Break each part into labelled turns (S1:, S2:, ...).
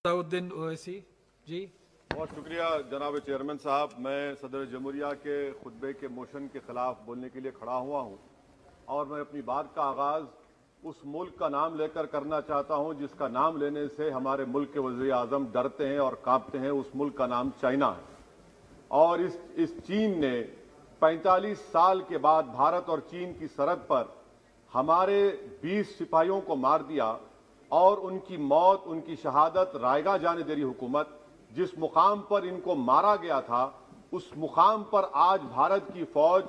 S1: सलाउद्दीन ओवैसी जी।
S2: बहुत शुक्रिया जनाब चेयरमैन साहब। मैं सदर जमहूरिया के खुतबे के मोशन के खिलाफ बोलने के लिए खड़ा हुआ हूँ और मैं अपनी बात का आगाज उस मुल्क का नाम लेकर करना चाहता हूँ जिसका नाम लेने से हमारे मुल्क के वज़ीर आज़म डरते हैं और कांपते हैं। उस मुल्क का नाम चाइना है और इस चीन ने 45 साल के बाद भारत और चीन की सरहद पर हमारे 20 सिपाहियों को मार दिया और उनकी मौत, उनकी शहादत रायगा जाने दे रही हुकूमत। जिस मुकाम पर इनको मारा गया था उस मुकाम पर आज भारत की फौज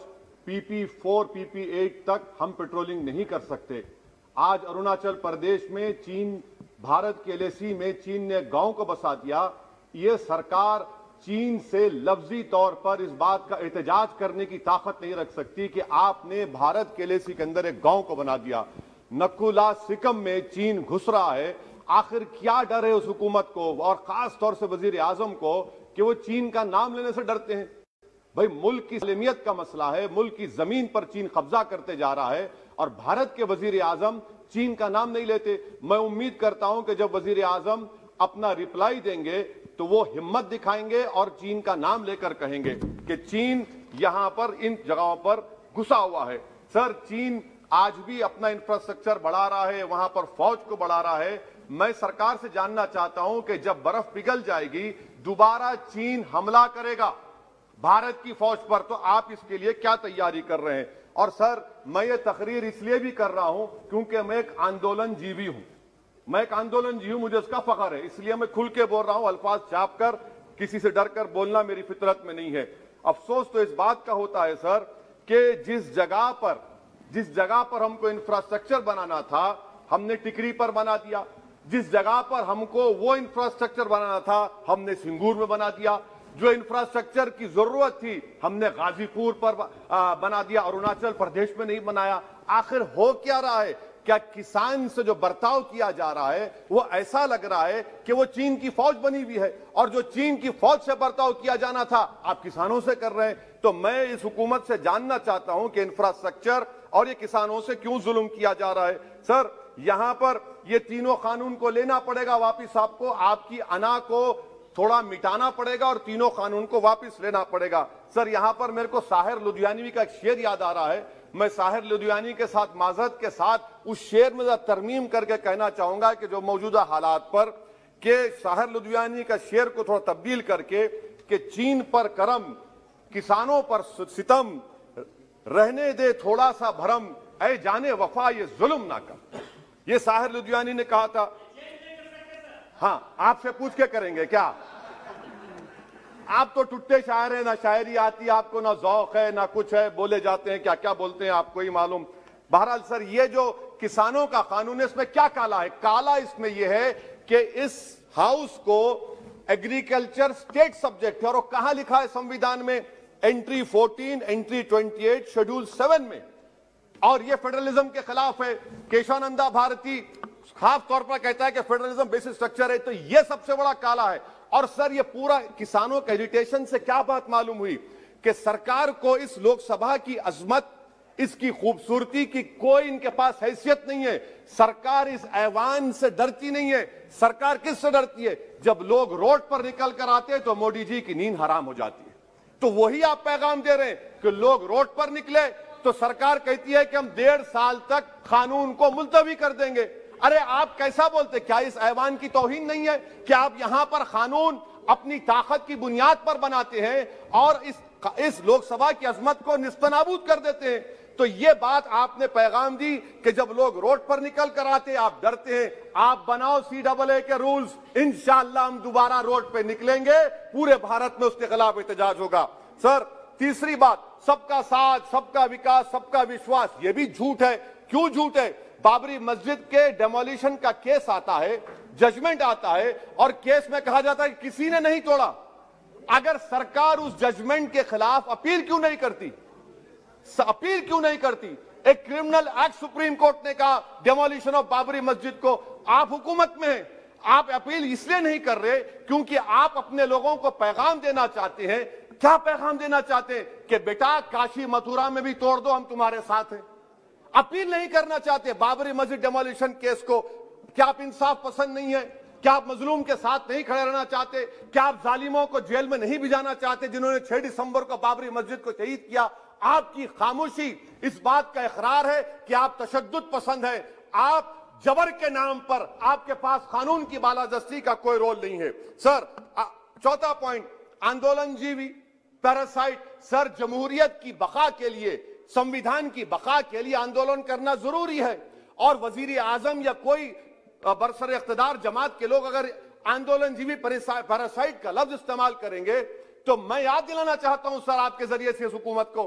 S2: PP4 PP8 तक हम पेट्रोलिंग नहीं कर सकते। आज अरुणाचल प्रदेश में चीन, भारत के LAC में चीन ने गांव को बसा दिया। ये सरकार चीन से लफ्जी तौर पर इस बात का एहतजाज करने की ताकत नहीं रख सकती कि आपने भारत के LAC के अंदर एक गांव को बना दिया। नकुला सिकम में चीन घुस रहा है। आखिर क्या डर है उस हुकूमत को और खास तौर से वजीर आजम को कि वो चीन का नाम लेने से डरते हैं? भाई, मुल्क की सलामियत का मसला है। मुल्क की जमीन पर चीन कब्जा करते जा रहा है और भारत के वजीर आजम चीन का नाम नहीं लेते। मैं उम्मीद करता हूं कि जब वजीर आजम अपना रिप्लाई देंगे तो वो हिम्मत दिखाएंगे और चीन का नाम लेकर कहेंगे कि चीन यहां पर इन जगहों पर घुसा हुआ है। सर, चीन आज भी अपना इंफ्रास्ट्रक्चर बढ़ा रहा है, वहां पर फौज को बढ़ा रहा है। मैं सरकार से जानना चाहता हूं कि जब बर्फ पिघल जाएगी दोबारा चीन हमला करेगा भारत की फौज पर, तो आप इसके लिए क्या तैयारी कर रहे हैं? और सर, मैं ये तकरीर इसलिए भी कर रहा हूं क्योंकि मैं एक आंदोलन जीवी हूं। मैं एक आंदोलन जीवी हूं, मुझे उसका फख्र है, इसलिए मैं खुल के बोल रहा हूं। अल्फाज छाप कर, किसी से डर कर बोलना मेरी फितरत में नहीं है। अफसोस तो इस बात का होता है सर कि जिस जगह पर हमको इंफ्रास्ट्रक्चर बनाना था हमने टिकरी पर बना दिया। जिस जगह पर हमको वो इंफ्रास्ट्रक्चर बनाना था हमने सिंगूर में बना दिया। जो इंफ्रास्ट्रक्चर की जरूरत थी हमने गाजीपुर पर बना दिया, अरुणाचल प्रदेश में नहीं बनाया। आखिर हो क्या रहा है? क्या किसान से जो बर्ताव किया जा रहा है वो ऐसा लग रहा है कि वो चीन की फौज बनी हुई है और जो चीन की फौज से बर्ताव किया जाना था आप किसानों से कर रहे हैं? तो मैं इस हुकूमत से जानना चाहता हूं कि इंफ्रास्ट्रक्चर और ये किसानों से क्यों जुल्म किया जा रहा है? सर, यहां पर ये तीनों कानून को लेना पड़ेगा वापिस, आपको आपकी अना को थोड़ा मिटाना पड़ेगा और तीनों कानून को वापस लेना पड़ेगा। सर, यहां पर मेरे को साहिर लुधियानवी का एक शेर याद आ रहा है। मैं साहिर लुधियानवी के साथ माजरत के साथ उस शेर में तरमीम करके कहना चाहूंगा कि जो मौजूदा हालात पर के साहिर लुधियानवी का शेर को थोड़ा तब्दील करके कि चीन पर करम, किसानों पर सितम, रहने दे थोड़ा सा भरम, ऐ जाने वफा ये जुल्म ना कर। ये साहिर लुधियानवी ने कहा था। हाँ, आपसे पूछ के करेंगे क्या? आप तो टुट्टे शायर हैं, ना शायरी आती आपको, ना जौक है, ना कुछ है, बोले जाते हैं क्या क्या बोलते हैं आपको ही मालूम। बहरहाल सर, ये जो किसानों का कानून है इसमें क्या काला है? काला इसमें यह है कि इस हाउस को एग्रीकल्चर स्टेट सब्जेक्ट है और वो कहां लिखा है संविधान में? एंट्री 14, एंट्री 28, शेड्यूल 7 में। और ये फेडरलिज्म के खिलाफ है। केशवानंदा भारती खास तौर पर कहता है कि फेडरलिज्म बेसिक स्ट्रक्चर है। तो ये सबसे बड़ा काला है। और सर, ये पूरा किसानों के एजिटेशन से क्या बात मालूम हुई कि सरकार को इस लोकसभा की अजमत, इसकी खूबसूरती की कोई इनके पास हैसियत नहीं है। सरकार इस ऐवान से डरती नहीं है। सरकार किससे डरती है? जब लोग रोड पर निकल कर आते हैं तो मोदी जी की नींद हराम हो जाती है। तो वही आप पैगाम दे रहे हैं कि लोग रोड पर निकले तो सरकार कहती है कि हम 1.5 साल तक कानून को मुलतवी कर देंगे। अरे आप कैसा बोलते? क्या इस ऐवान की तौहीन नहीं है? क्या आप यहां पर कानून अपनी ताकत की बुनियाद पर बनाते हैं और इस लोकसभा की अजमत को निस्तनाबूद कर देते हैं? तो ये बात आपने पैगाम दी कि जब लोग रोड पर निकल कर आते आप डरते हैं। आप बनाओ CAA के रूल्स, इंशाअल्लाह हम दोबारा रोड पे निकलेंगे, पूरे भारत में उसके खिलाफ एहतजाज होगा। सर, तीसरी बात, सबका साथ, सबका विकास, सबका विश्वास, ये भी झूठ है। क्यों झूठ है? बाबरी मस्जिद के डेमोलिशन का केस आता है, जजमेंट आता है और केस में कहा जाता है कि किसी ने नहीं तोड़ा। अगर सरकार उस जजमेंट के खिलाफ अपील क्यों नहीं करती? एक क्रिमिनल एक्ट सुप्रीम कोर्ट ने कहा डेमोलिशन ऑफ बाबरी मस्जिद को, आप हुकूमत में हैं, आप अपील इसलिए नहीं कर रहे क्योंकि आप अपने लोगों को पैगाम देना चाहते हैं। क्या पैगाम देना चाहते हैं? कि बेटा काशी मथुरा में भी तोड़ दो, हम तुम्हारे साथ हैं। अपील नहीं करना चाहते बाबरी मस्जिद डेमोलिशन केस को। क्या आप इंसाफ पसंद नहीं है? क्या आप मजलूम के साथ नहीं खड़े रहना चाहते? क्या आप जालिमों को जेल में नहीं भिजाना चाहते जिन्होंने 6 दिसंबर को बाबरी मस्जिद को शहीद किया? आपकी खामोशी इस बात का इकरार है कि आप तशद्दुद पसंद हैं। आप जबर के नाम पर आपके पास कानून की बालादस्ती का कोई रोल नहीं है। सर, चौथा पॉइंट, आंदोलनजीवी, पैरासाइट। सर, जमहूरियत की बका के लिए, संविधान की बका के लिए आंदोलन करना जरूरी है। और वजीर आजम या कोई बरसर इख्तिदार जमात के लोग अगर आंदोलनजीवी पैरासाइट का लफ्ज इस्तेमाल करेंगे तो मैं याद दिलाना चाहता हूं सर आपके जरिए से इस हुकूमत को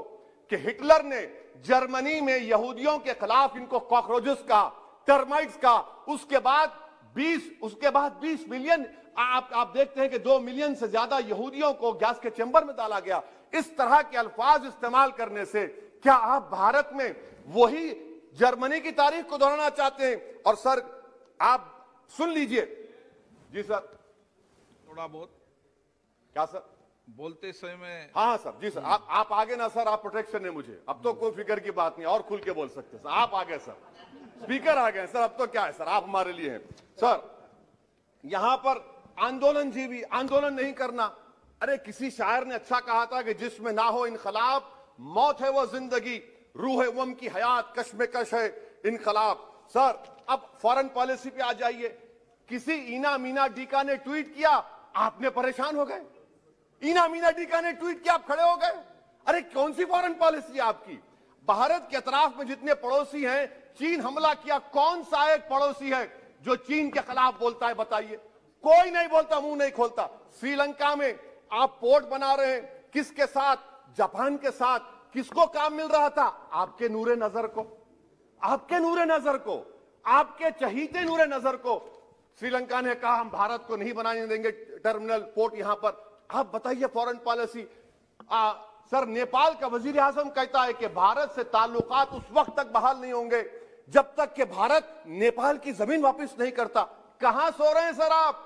S2: कि हिटलर ने जर्मनी में यहूदियों के खिलाफ इनको कॉकरोचेस का, टर्माइट्स का, उसके बाद 20 मिलियन, आप देखते हैं कि 2 मिलियन से ज्यादा यहूदियों को गैस के चेंबर में डाला गया। इस तरह के अल्फाज इस्तेमाल करने से क्या आप भारत में वही जर्मनी की तारीख को दोहराना चाहते हैं? और सर आप सुन लीजिए। जी सर,
S3: थोड़ा बहुत
S2: क्या सर
S3: बोलते समय में।
S2: हाँ सर, जी सर, आप आगे ना सर, आप प्रोटेक्शन है मुझे, अब तो कोई फिक्र की बात नहीं, और खुल के बोल सकते सर। आप आगे सर, स्पीकर आ गए सर, अब तो क्या है सर, आप हमारे लिए हैं। सर, यहां पर आंदोलनजीवी, आंदोलन नहीं करना। अरे किसी शायर ने अच्छा कहा था कि जिसमें ना हो इनकलाब, मौत है वो जिंदगी, रूह है वम की हयात, कश्मकश है इनकलाब। सर, अब फॉरेन पॉलिसी पे आ जाइए। किसी इना मीना डीका ने ट्वीट किया, आपने परेशान हो गए। इना मीना डीका ने ट्वीट किया, आप खड़े हो गए। अरे कौन सी फॉरेन पॉलिसी है आपकी? भारत के अतराफ में जितने पड़ोसी हैं, चीन हमला किया, कौन सा एक पड़ोसी है जो चीन के खिलाफ बोलता है? बताइए। कोई नहीं बोलता, मुंह नहीं खोलता। श्रीलंका में आप पोर्ट बना रहे हैं, किसके साथ? जापान के साथ। किसको काम मिल रहा था? आपके नूरे नजर को, आपके नूरे नजर को, आपके चहीते नूरे नजर को। श्रीलंका ने कहा हम भारत को नहीं बनाने देंगे टर्मिनल पोर्ट यहां पर। आप बताइए फॉरेन पॉलिसी। सर, नेपाल का वजीर आजम कहता है कि भारत से ताल्लुकात उस वक्त तक बहाल नहीं होंगे जब तक कि भारत नेपाल की जमीन वापस नहीं करता। कहां सो रहे हैं सर आप?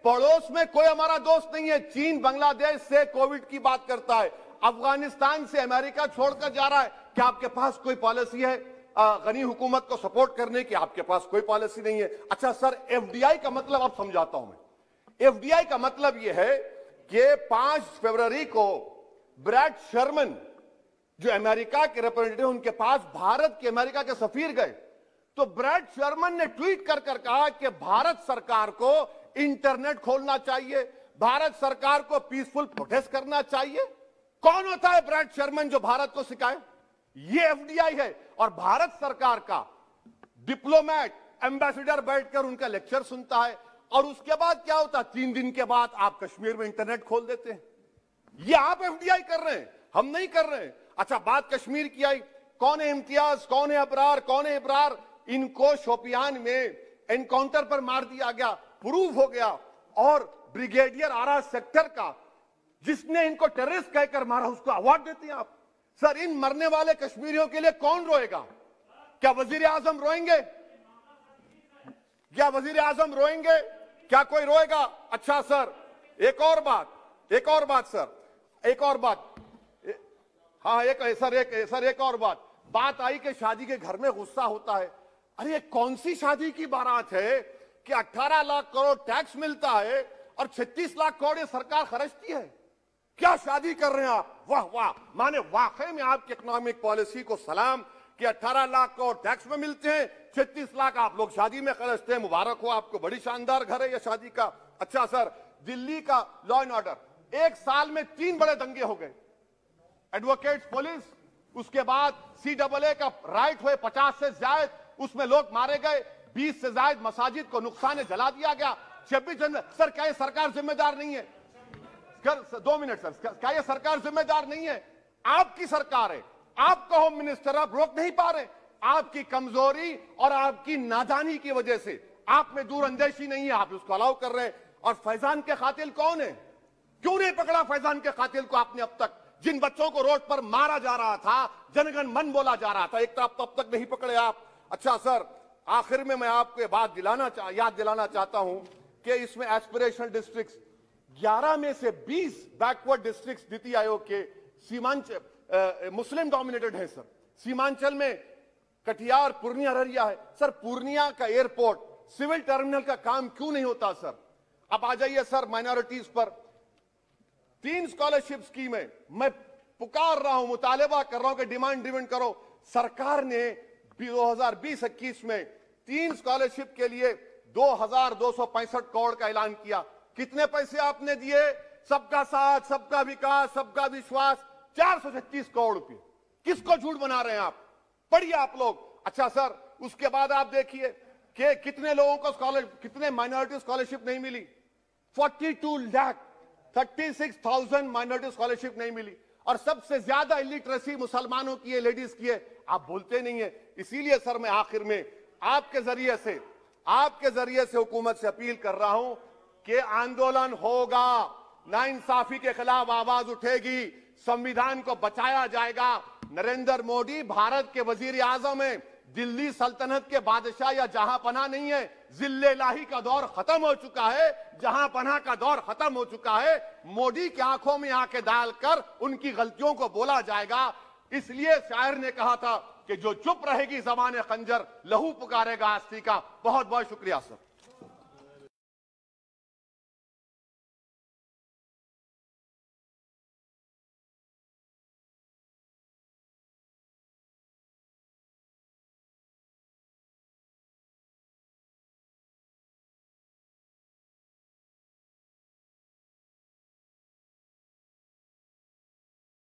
S2: पड़ोस में कोई हमारा दोस्त नहीं है। चीन बांग्लादेश से कोविड की बात करता है, अफगानिस्तान से अमेरिका छोड़कर जा रहा है। क्या आपके पास कोई पॉलिसी है गनी हुकूमत को सपोर्ट करने की? आपके पास कोई पॉलिसी नहीं है। अच्छा सर, एफडीआई का मतलब अब समझाता हूं मैं। एफडीआई का मतलब यह है कि 5 फरवरी को ब्रैड शर्मन जो अमेरिका के रिप्रेजेंटेटिव, उनके पास भारत के अमेरिका के सफीर गए, तो ब्रैड शर्मन ने ट्वीट कर कहा कि भारत सरकार को इंटरनेट खोलना चाहिए, भारत सरकार को पीसफुल प्रोटेस्ट करना चाहिए। कौन होता है ब्रैड शर्मन जो भारत को सिखाए? ये एफडीआई है। और भारत सरकार का डिप्लोमेट, एम्बेसडर बैठकर उनका लेक्चर सुनता है। और उसके बाद क्या होता? 3 दिन के बाद आप कश्मीर में इंटरनेट खोल देते हैं। ये आप एफडीआई कर रहे हैं, हम नहीं कर रहे हैं। अच्छा, बात कश्मीर की आई। कौन है इम्तियाज, कौन है अबरार, कौन है इब्रार? इनको शोपियान में एनकाउंटर पर मार दिया गया, प्रूव हो गया। और ब्रिगेडियर आरा सेक्टर का जिसने इनको टेररिस्ट कहकर मारा, उसको अवार्ड देते हैं आप। सर, इन मरने वाले कश्मीरियों के लिए कौन रोएगा? क्या वजीर आजम रोएंगे? क्या वजीर आजम रोएंगे? क्या कोई रोएगा? अच्छा सर, एक और बात सर, एक और बात। हाँ, एक और बात आई कि शादी के घर में गुस्सा होता है। अरे कौन सी शादी की बारात है कि 18 लाख करोड़ टैक्स मिलता है और 36 लाख करोड़ ये सरकार खर्चती है? क्या शादी कर रहे हैं आप? वाह वाह, माने वाकई में आपकी इकोनॉमिक पॉलिसी को सलाम कि 18 लाख करोड़ टैक्स में मिलते हैं, 36 लाख आप लोग शादी में खर्चते हैं। मुबारक हो आपको, बड़ी शानदार घर है ये शादी का। अच्छा सर, दिल्ली का लॉ एंड ऑर्डर, 1 साल में 3 बड़े दंगे हो गए। एडवोकेट्स पुलिस, उसके बाद CAA का राइट हुए 50 से ज्यादा, उसमें लोग मारे गए। 20 से ज्यादा मसाजिद को नुकसान जला दिया गया। 26 जनवरी। सर, क्या ये सरकार जिम्मेदार नहीं है? 2 मिनट सर, क्या ये सरकार जिम्मेदार नहीं है? आपकी सरकार है, आपका होम मिनिस्टर, आप रोक नहीं पा रहे। आपकी कमजोरी और आपकी नादानी की वजह से, आप में दूरअंदेशी नहीं है, आप उसको अलाउ कर रहे हैं। और फैजान के कातिल कौन है? क्यों नहीं पकड़ा फैजान के कातिल को आपने अब तक? जिन बच्चों को रोड पर मारा जा रहा था, जनगण मन बोला जा रहा था, एक तरफ तब तक नहीं पकड़े आप। अच्छा सर, आखिर में मैं आपको बात याद दिलाना चाहता हूं कि इसमें एस्पिरेशनल डिस्ट्रिक्ट्स 11 में से 20 बैकवर्ड डिस्ट्रिक्ट्स नीति आयोग के सीमांचल मुस्लिम डोमिनेटेड है सर। सीमांचल में कटिहार, पूर्णिया, अररिया है। सर, पूर्णिया का एयरपोर्ट सिविल टर्मिनल का काम क्यों नहीं होता सर? अब आ जाइए सर माइनॉरिटीज पर। 3 स्कॉलरशिप स्कीम है, मैं पुकार रहा हूं, मुतालिबा कर रहा हूं कि डिमांड ड्रिवन करो। सरकार ने 2020-21 में 3 स्कॉलरशिप के लिए 2265 करोड़ का ऐलान किया। कितने पैसे आपने दिए? सबका साथ, सबका विकास, सबका विश्वास, 436 करोड़ रुपए। किसको झूठ बना रहे हैं आप? पढ़िए आप लोग। अच्छा सर, उसके बाद आप देखिए कि कितने लोगों को कितने माइनॉरिटी स्कॉलरशिप नहीं मिली। 42,36,000 माइनॉरिटी स्कॉलरशिप नहीं मिली। और सबसे ज्यादा इलिटरेसी मुसलमानों की है, लेडीज की है। आप बोलते नहीं है। इसीलिए सर मैं आखिर में आपके जरिए से हुकूमत से अपील कर रहा हूं कि आंदोलन होगा, नाइंसाफी के खिलाफ आवाज उठेगी, संविधान को बचाया जाएगा। नरेंद्र मोदी भारत के वजीर आजम है, दिल्ली सल्तनत के बादशाह या जहांपनाह नहीं है। जिल्ले लाही का दौर खत्म हो चुका है, जहांपनाह का दौर खत्म हो चुका है। मोदी की आंखों में आंखें डालकर उनकी गलतियों को बोला जाएगा। इसलिए शायर ने कहा था कि जो चुप रहेगी ज़बान खंजर, लहू पुकारेगा आस्ती का। बहुत बहुत शुक्रिया सर।